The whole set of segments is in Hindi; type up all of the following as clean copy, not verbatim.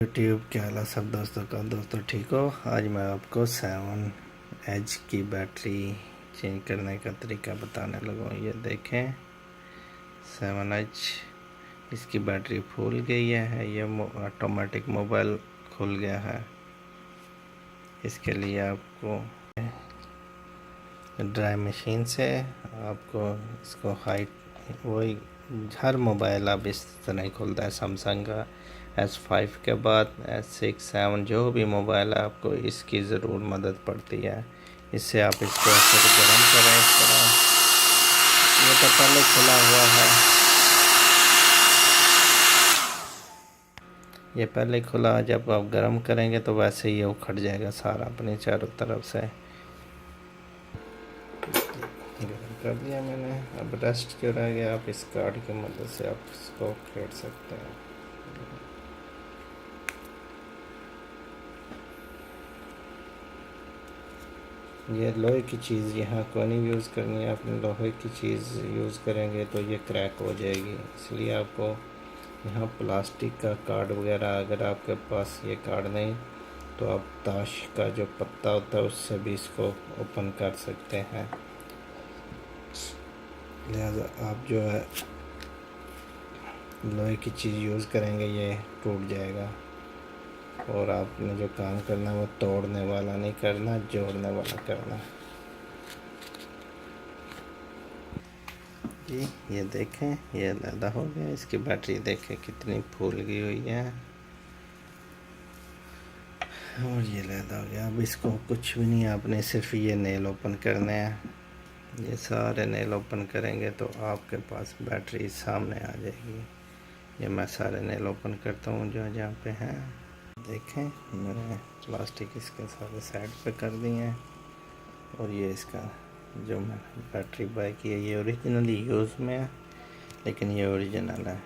यूट्यूब क्या हाल है सब दोस्तों का। दोस्तों ठीक हो। आज मैं आपको 7 एज की बैटरी चेंज करने का तरीका बताने लगा हूँ। ये देखें 7 एज, इसकी बैटरी फूल गई है। ये ऑटोमेटिक मोबाइल खुल गया है। इसके लिए आपको ड्राई मशीन से आपको इसको हाइट वही हर मोबाइल अब इस तरह ही खुलता है। सैमसंग का S5 के बाद S6 7 जो भी मोबाइल है आपको इसकी ज़रूर मदद पड़ती है। इससे आप इसको फिर गर्म करें इस तरह। ये तो पहले खुला हुआ है, ये पहले खुला। जब आप गर्म करेंगे तो वैसे ही ये उखड़ जाएगा सारा अपनी चारों तरफ से। गर्म कर दिया मैंने, अब रेस्ट जो रह गया आप इस कार्ड की मदद से आप इसको फेंट सकते हैं। ये लोहे की चीज़ यहाँ को नहीं यूज़ करनी है आपने। लोहे की चीज़ यूज़ करेंगे तो ये क्रैक हो जाएगी, इसलिए आपको यहाँ प्लास्टिक का कार्ड वगैरह, अगर आपके पास ये कार्ड नहीं तो आप ताश का जो पत्ता होता है उससे भी इसको ओपन कर सकते हैं। लिहाजा आप जो है लोहे की चीज़ यूज़ करेंगे ये टूट जाएगा। और आपने जो काम करना है वो तोड़ने वाला नहीं करना, जोड़ने वाला करना। जी ये देखें, ये अलहदा हो गया। इसकी बैटरी देखें कितनी फूल गई हुई है और ये अलहदा हो गया। अब इसको कुछ भी नहीं, आपने सिर्फ ये नेल ओपन करने हैं। ये सारे नेल ओपन करेंगे तो आपके पास बैटरी सामने आ जाएगी। ये मैं सारे नेल ओपन करता हूँ जो जहाँ पे हैं। देखें मैंने प्लास्टिक इसके सारे साइड पे कर दिए हैं। और ये इसका जो मैंने बैटरी बाय की है ये ओरिजिनली यूज़ में है, लेकिन ये ओरिजिनल है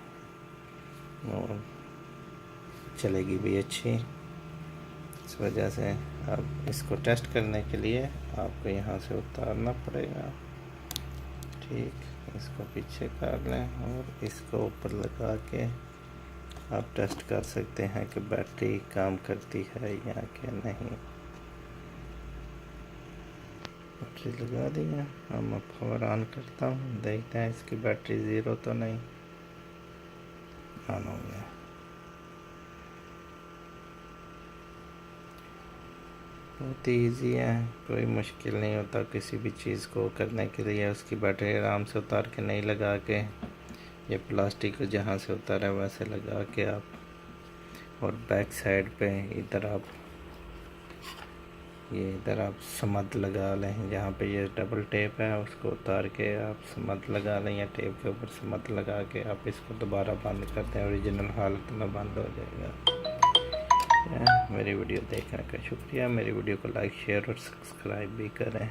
और चलेगी भी अच्छी। इस वजह से अब इसको टेस्ट करने के लिए आपको यहाँ से उतारना पड़ेगा। ठीक, इसको पीछे कर लें और इसको ऊपर लगा के आप टेस्ट कर सकते हैं कि बैटरी काम करती है या कि नहीं। बैटरी लगा दी है। अब मैं पावर ऑन करता हूँ, देखते हैं इसकी बैटरी ज़ीरो तो नहीं। ऑन हो गया। बहुत ही ईजी है, कोई मुश्किल नहीं होता किसी भी चीज़ को करने के लिए। उसकी बैटरी आराम से उतार के नहीं लगा के, ये प्लास्टिक को जहाँ से उतारा है वैसे लगा के आप, और बैक साइड पे इधर आप समद लगा लें। जहाँ पे ये डबल टेप है उसको उतार के आप समद लगा लें, या टेप के ऊपर समद लगा के आप इसको दोबारा बंद कर दें। ओरिजिनल हालत में बंद हो जाएगा। मेरी वीडियो देखने का शुक्रिया। मेरी वीडियो को लाइक शेयर और सब्सक्राइब भी करें।